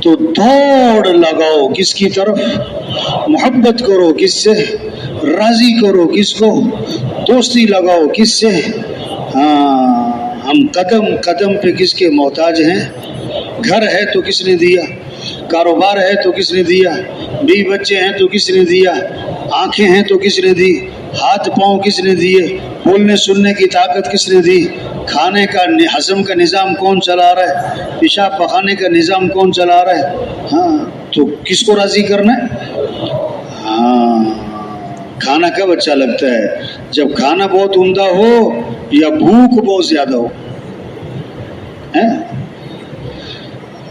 تو دوڑ لگاؤ کس کی طرف؟ محبت کرو کس سے؟ راضی کرو کس کو؟ دوستی لگاؤ کس سے؟ ہاں، ہم قدم قدم پہ کس کے محتاج ہیں؟ گھر ہے تو کس نے دیا؟ کاروبار ہے تو کس نے دیا؟ بیوی بچے ہیں تو کس نے دیا؟ آنکھیں ہیں تو کس نے دی؟ ہاتھ پاؤں کس نے دیے؟ بولنے سننے کی طاقت کس نے دی؟ کھانے کا ہضم کا نظام کون چلا رہا ہے؟ پیشاب پخانے کا نظام کون چلا رہا ہے؟ ہاں، تو کس کو راضی کرنا ہے؟ ہاں، کھانا کب اچھا لگتا ہے؟ جب کھانا بہت عمدہ ہو یا بھوک بہت زیادہ ہو؟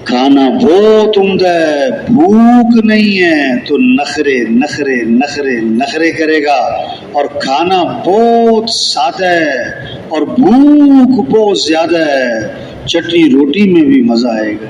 کھانا بہت عمدہ ہے، بھوک نہیں ہے تو نخرے نخرے نخرے نخرے کرے گا، اور کھانا بہت سادہ ہے اور بھوک بہت زیادہ ہے، چٹنی روٹی میں بھی مزہ آئے گا۔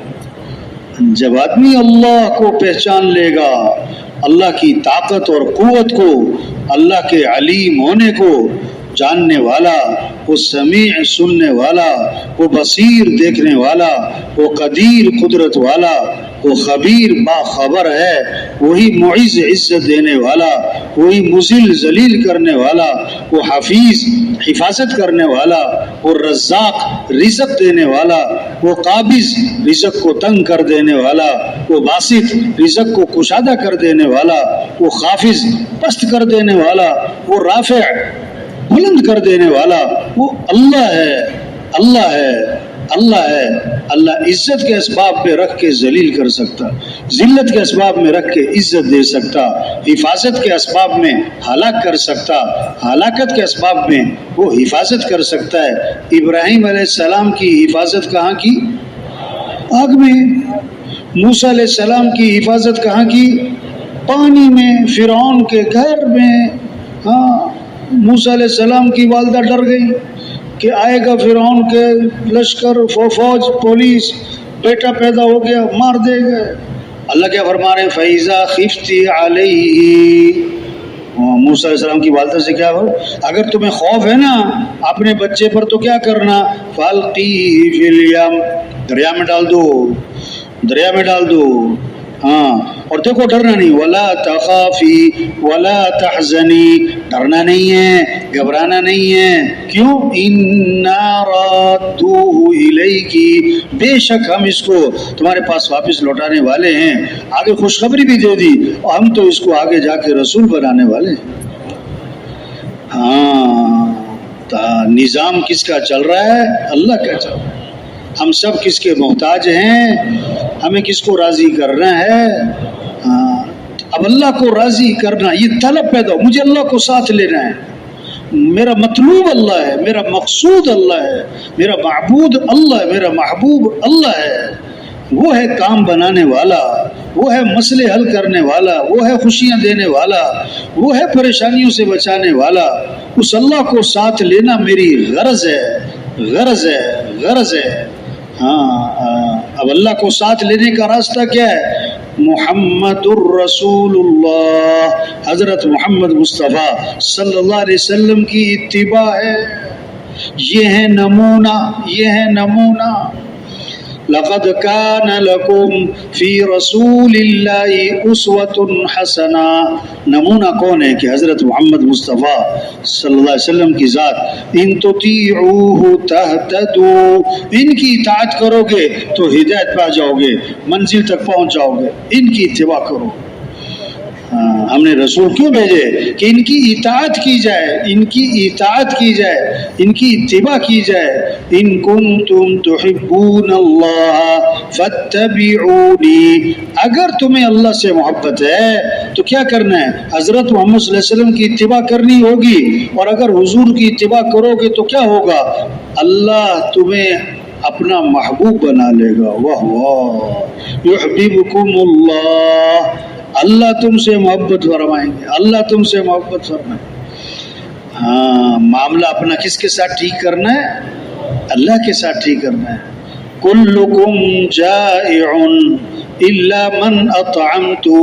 جب آدمی اللہ کو پہچان لے گا، اللہ کی طاقت اور قوت کو، اللہ کے علیم ہونے کو جاننے والا، وہ سمیع سننے والا، وہ بصیر دیکھنے والا، وہ قدیر قدرت والا، وہ خبیر باخبر ہے، وہی معز عزت دینے والا، وہی مذل ذلیل کرنے والا، وہ حفیظ حفاظت کرنے والا، وہ رزاق رزق دینے والا، وہ قابض رزق کو تنگ کر دینے والا، وہ باسط رزق کو کشادہ کر دینے والا، وہ خافض پست کر دینے والا، وہ رافع بلند کر دینے والا، وہ اللہ ہے، اللہ ہے، اللہ ہے۔ اللہ عزت کے اسباب پہ رکھ کے ذلیل کر سکتا، ذلت کے اسباب میں رکھ کے عزت دے سکتا، حفاظت کے اسباب میں ہلاک کر سکتا، ہلاکت کے اسباب میں وہ حفاظت کر سکتا ہے۔ ابراہیم علیہ السلام کی حفاظت کہاں کی؟ آگ میں۔ موسیٰ علیہ السلام کی حفاظت کہاں کی؟ پانی میں، فرعون کے گھر میں۔ ہاں، موسیٰ علیہ السلام کی والدہ ڈر گئی کہ آئے گا فرعون کے لشکر، فوج، پولیس، بیٹا پیدا ہو گیا مار دے گا۔ اللہ کیا فرما رہے ہیں؟ فَإِذَا خِفْتِ عَلَيْهِ۔ موسیٰ علیہ السلام کی والدہ سے کیا ہو؟ اگر تمہیں خوف ہے نا اپنے بچے پر تو کیا کرنا؟ فَالْقِيهِ فِي الْيَمِّ، دریا میں ڈال دو، دریا میں ڈال دو۔ ہاں، اور دیکھو ڈرنا نہیں، وَلَا تَخَافِي وَلَا تَحْزَنِي، ڈرنا نہیں ہے، گھبرانا نہیں ہے۔ کیوں؟ إِنَّا رَادُّوهُ إِلَيْكِ، بے شک ہم اس کو تمہارے پاس واپس لوٹانے والے ہیں۔ آگے خوشخبری بھی دے دی، اور ہم تو اس کو آگے جا کے رسول بنانے والے ہیں۔ ہاں، نظام کس کا چل رہا ہے؟ اللہ کا چل رہا ہے۔ ہم سب کس کے محتاج ہیں؟ ہمیں کس کو راضی کرنا ہے؟ اب اللہ کو راضی کرنا، یہ طلب پیدا ہو، مجھے اللہ کو ساتھ لینا ہے، میرا مطلوب اللہ ہے، میرا مقصود اللہ ہے، میرا معبود اللہ ہے، میرا محبوب اللہ ہے۔ وہ ہے کام بنانے والا، وہ ہے مسئلے حل کرنے والا، وہ ہے خوشیاں دینے والا، وہ ہے پریشانیوں سے بچانے والا۔ اس اللہ کو ساتھ لینا میری غرض ہے، غرض ہے، غرض ہے۔ ہاں، اب اللہ کو ساتھ لینے کا راستہ کیا ہے؟ محمد الرسول اللہ، حضرت محمد مصطفیٰ صلی اللہ علیہ وسلم کی اتباع ہے۔ یہ ہے نمونہ، یہ ہے نمونہ۔ لقد كان لكم في رسول الله اسوة حسنہ۔ نمونہ کون ہے؟ کہ حضرت محمد مصطفیٰ صلی اللہ علیہ وسلم کی ذات۔ ان تطیعوہ تہتدوا، ان کی اطاعت کرو گے تو ہدایت پا جاؤ گے، منزل تک پہنچ جاؤ گے، ان کی اتباع کرو۔ ہم نے رسول کیوں بھیجے؟ کہ ان کی اطاعت کی جائے، ان کی اطاعت کی جائے، ان کی اتباع کی جائے۔ ان کنتم تحبون اللہ فاتبعونی، اگر تمہیں اللہ سے محبت ہے تو کیا کرنا ہے؟ حضرت محمد صلی اللہ علیہ وسلم کی اتباع کرنی ہوگی، اور اگر حضور کی اتباع کرو گے تو کیا ہوگا؟ اللہ تمہیں اپنا محبوب بنا لے گا۔ واہ واہ، یحببکم اللہ، اللہ تم سے محبت فرمائیں گے، اللہ تم سے محبت فرمائیں گے۔ ہاں، معاملہ اپنا کس کے ساتھ ٹھیک کرنا ہے؟ اللہ کے ساتھ ٹھیک کرنا ہے۔ کلکم جائع الا من اطعمتہ،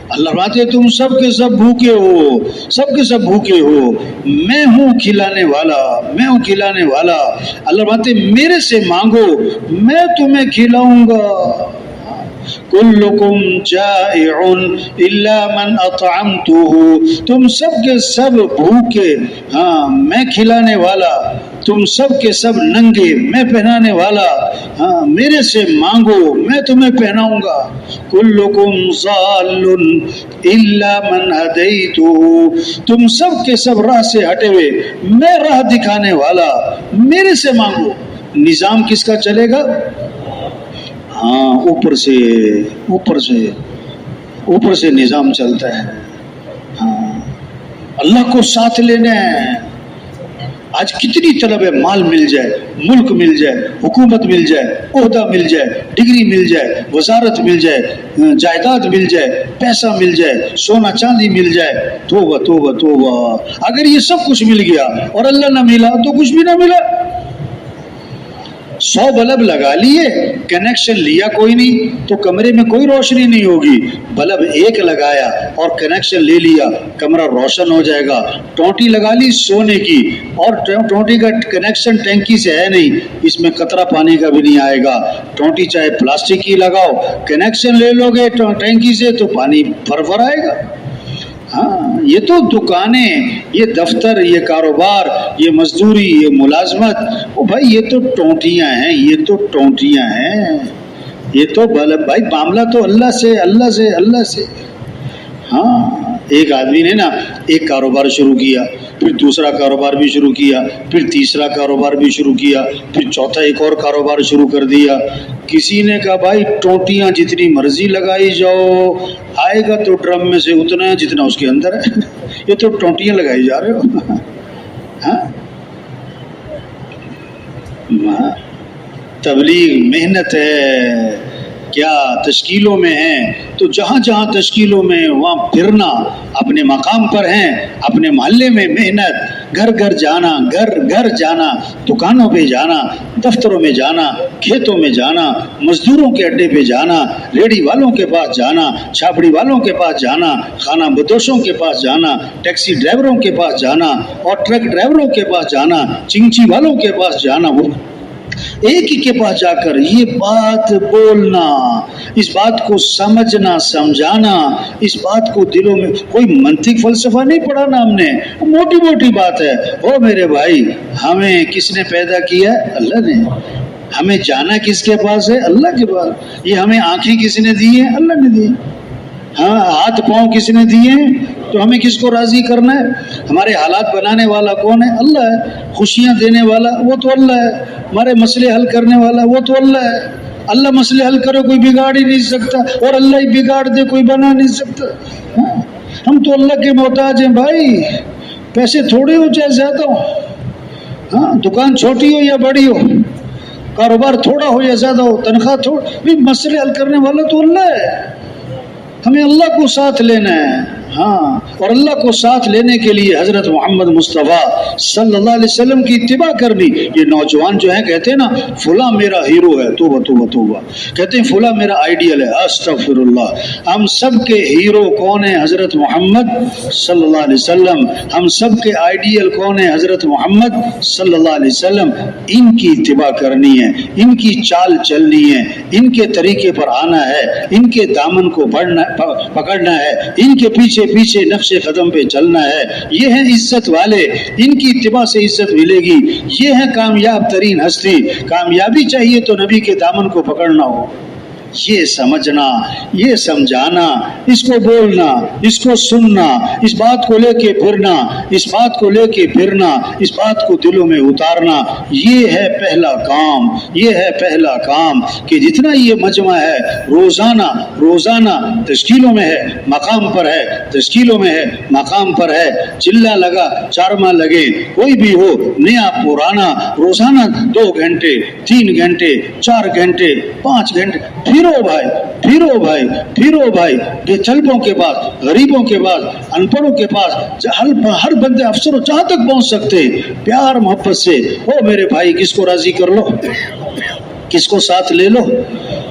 اللہ فرماتے تم سب کے سب بھوکے ہو، سب کے سب بھوکے ہو، میں ہوں کھلانے والا، میں ہوں کھلانے والا۔ اللہ فرماتے میرے سے مانگو میں تمہیں کھلاؤں گا۔ کلکم جائع الا من اطعمتہ، تم سب کے سب بھوکے، ہاں میں کھلانے والا، تم سب کے سب ننگے میں پہنانے والا، ہاں میرے سے مانگو میں تمہیں پہناؤں گا۔ کلکم ضال الا من ہدیتہ، تم سب کے سب راہ سے ہٹے ہوئے، میں راہ دکھانے والا، میرے سے مانگو۔ نظام کس کا چلے گا؟ ہاں اوپر سے نظام چلتا ہے۔ ہاں اللہ کو ساتھ لینا ہے۔ آج کتنی طلب ہے، مال مل جائے، ملک مل جائے، حکومت مل جائے، عہدہ مل جائے، ڈگری مل جائے، وزارت مل جائے، جائیداد مل جائے، پیسہ مل جائے، سونا چاندی مل جائے، توبہ توبہ توبہ۔ اگر یہ سب کچھ مل گیا اور اللہ نہ ملا تو کچھ بھی نہ ملا۔ 100 بلب لگا لیے، کنیکشن لیا کوئی نہیں تو کمرے میں کوئی روشنی نہیں ہوگی۔ بلب ایک لگایا اور کنیکشن لے لیا، کمرہ روشن ہو جائے گا۔ ٹونٹی لگا لی سونے کی اور ٹونٹی کا کنیکشن ٹینکی سے ہے نہیں، اس میں قطرہ پانی کا بھی نہیں آئے گا۔ ٹونٹی چاہے پلاسٹک کی لگاؤ، کنیکشن لے لو گے ٹینکی سے تو پانی بھر آئے گا۔ ہاں یہ تو دکانیں، یہ دفتر، یہ کاروبار، یہ مزدوری، یہ ملازمت، او بھائی یہ تو ٹونٹیاں ہیں، یہ تو ٹونٹیاں ہیں، یہ تو بھائی معاملہ تو اللہ سے اللہ سے اللہ سے۔ ہاں ایک آدمی نے نا ایک کاروبار شروع کیا، پھر دوسرا کاروبار بھی شروع کیا، پھر تیسرا کاروبار بھی شروع کیا، پھر چوتھا ایک اور کاروبار شروع کر دیا۔ کسی نے کہا بھائی ٹونٹیاں جتنی مرضی لگائی جاؤ، آئے گا تو ڈرم میں سے اتنا ہے جتنا اس کے اندر ہے۔ یہ تو ٹونٹیاں لگائی جا رہے ہو۔ ہاں تبلیغ محنت ہے، کیا تشکیلوں میں ہیں تو جہاں جہاں تشکیلوں میں وہاں پھرنا، اپنے مقام پر ہیں، اپنے محلے میں محنت، گھر گھر جانا، گھر گھر جانا، دکانوں پہ جانا، دفتروں میں جانا، کھیتوں میں جانا، مزدوروں کے اڈے پہ جانا، ریڑھی والوں کے پاس جانا، چھاپڑی والوں کے پاس جانا، خانہ بدوشوں کے پاس جانا، ٹیکسی ڈرائیوروں کے پاس جانا اور ٹرک ڈرائیوروں کے پاس جانا، چنگچی والوں کے پاس جانا، وہ ایک ہی کے پاس جا کر یہ بات بولنا، اس بات کو سمجھنا سمجھانا، اس بات کو دلوں میں، کوئی منطق فلسفہ نہیں پڑھانا ہم نے، موٹی موٹی بات ہے۔ او میرے بھائی، ہمیں کس نے پیدا کیا ہے؟ اللہ نے۔ ہمیں جانا کس کے پاس ہے؟ اللہ کے پاس۔ یہ ہمیں آنکھیں کس نے دی ہیں؟ اللہ نے دی۔ ہاں ہاتھ پاؤں کس نے دیے ہیں؟ تو ہمیں کس کو راضی کرنا ہے؟ ہمارے حالات بنانے والا کون ہے؟ اللہ ہے۔ خوشیاں دینے والا وہ تو اللہ ہے۔ ہمارے مسئلے حل کرنے والا وہ تو اللہ ہے۔ اللہ مسئلے حل کرے کوئی بگاڑ ہی نہیں سکتا، اور اللہ ہی بگاڑ دے کوئی بنا نہیں سکتا۔ ہم تو اللہ کے محتاج ہیں بھائی، پیسے تھوڑے ہو چاہے زیادہ ہو، ہاں دکان چھوٹی ہو یا بڑی ہو، کاروبار تھوڑا ہو یا زیادہ ہو، تنخواہ تھوڑی، مسئلے حل کرنے والا تو اللہ ہے۔ ہمیں اللہ کو ساتھ لینا ہے۔ ہاں اور اللہ کو ساتھ لینے کے لیے حضرت محمد مصطفیٰ صلی اللہ علیہ وسلم کی اتباع کرنی۔ یہ نوجوان جو ہیں کہتے ہیں نا فلاں میرا ہیرو ہے، توبہ توبہ توبہ، کہتے ہیں فلاں میرا آئیڈیل ہے، استغفر اللہ۔ ہم سب کے ہیرو کون ہیں؟ حضرت محمد صلی اللہ علیہ وسلم۔ ہم سب کے آئیڈیل کون ہیں؟ حضرت محمد صلی اللہ علیہ وسلم۔ ان کی اتباع کرنی ہے، ان کی چال چلنی ہے، ان کے طریقے پر آنا ہے، ان کے دامن کو پکڑنا ہے، ان کے پیچھے پیچھے نقش قدم پہ چلنا ہے۔ یہ ہیں عزت والے، ان کی اتباع سے عزت ملے گی۔ یہ ہے کامیاب ترین ہستی۔ کامیابی چاہیے تو نبی کے دامن کو پکڑنا ہو، یہ سمجھنا، یہ سمجھانا، اس کو بولنا، اس کو سننا، اس بات کو لے کے پھرنا، اس بات کو لے کے پھرنا، اس بات کو دلوں میں اتارنا، یہ ہے پہلا کام، یہ ہے پہلا کام کہ جتنا یہ مجمع ہے روزانہ تشکیلوں میں ہے، مقام پر ہے، تشکیلوں میں ہے، مقام پر ہے، چلا لگا چارما لگے، کوئی بھی ہو، نیا پرانا، روزانہ 2 گھنٹے 3 گھنٹے 4 گھنٹے 5 گھنٹے پھرو بھائی، پھرو بھائی، پھرو بھائی، بے طلبوں کے پاس، غریبوں کے پاس، ان پڑھوں کے پاس، ہر بندے افسروں جہاں تک پہنچ سکتے، پیار محبت سے۔ او میرے بھائی کس کو راضی کر لو، کس کو ساتھ لے لو،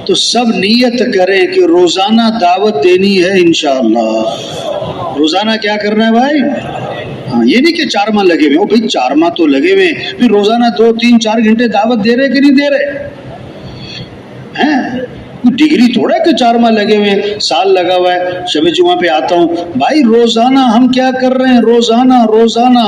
تو سب نیت کریں کہ روزانہ دعوت دینی ہے انشاءاللہ۔ روزانہ کیا کرنا ہے بھائی؟ ہاں یہ نہیں کہ 4 ماہ لگے ہوئے، بھائی 4 ماہ تو لگے ہوئے، پھر روزانہ 2 3 4 گھنٹے دعوت دے رہے کہ نہیں دے رہے ہیں؟ کوئی ڈگری تھوڑا ہے کہ 4 ماہ لگے ہوئے ہیں، سال لگا ہوا ہے، شب جمعہ پہ آتا ہوں. بھائی روزانہ ہم کیا کر رہے ہیں؟ روزانہ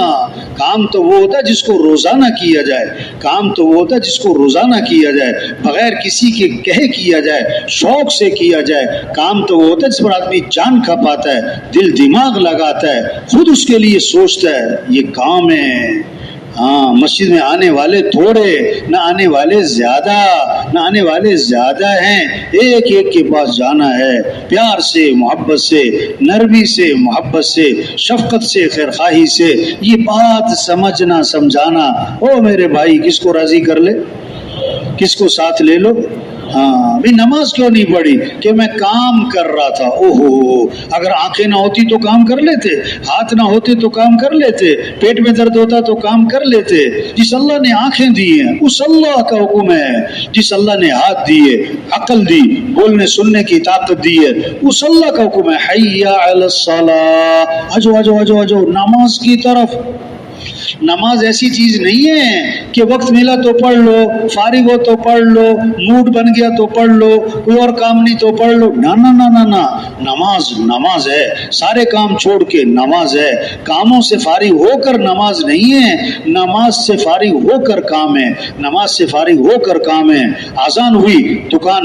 کام تو وہ ہوتا ہے جس کو روزانہ کیا جائے، کام تو وہ ہوتا ہے جس کو روزانہ کیا جائے، بغیر کسی کے کہے کیا جائے، شوق سے کیا جائے. کام تو وہ ہوتا ہے جس پر آدمی جان کھپاتا ہے، دل دماغ لگاتا ہے، خود اس کے لیے سوچتا ہے. یہ کام ہے. ہاں، مسجد میں آنے والے تھوڑے، نہ آنے والے زیادہ ہیں. ایک ایک کے پاس جانا ہے، پیار سے، محبت سے، نرمی سے، محبت سے، شفقت سے، خیرخواہی سے. یہ بات سمجھنا، سمجھانا. او میرے بھائی، کس کو راضی کر لے، کس کو ساتھ لے لو. ہاں بھی نماز کیوں نہیں پڑھی؟ کہ میں کام کر رہا تھا. اوہو، اگر آنکھیں نہ ہوتی تو کام کر لیتے، ہاتھ نہ ہوتے تو کام کر لیتے، پیٹ میں درد ہوتا تو کام کر لیتے. جس اللہ نے آنکھیں دی ہیں اس اللہ کا حکم ہے، جس اللہ نے ہاتھ دیے، عقل دی، بولنے سننے کی طاقت دی ہے، اس اللہ کا حکم ہے. حی علی الصلاۃ، آجو نماز کی طرف. نماز ایسی چیز نہیں ہے کہ وقت ملا تو پڑھ لو، فارغ ہو تو پڑھ لو، موڈ بن گیا تو پڑھ لو، کوئی اور کام نہیں تو پڑھ لو. نہ نہ نہ نہ نہ، نماز ہے. سارے کام چھوڑ کے نماز ہے. کاموں سے فارغ ہو کر نماز نہیں ہے، نماز سے فارغ ہو کر کام ہے، نماز سے فارغ ہو کر کام ہے. اذان ہوئی، دکان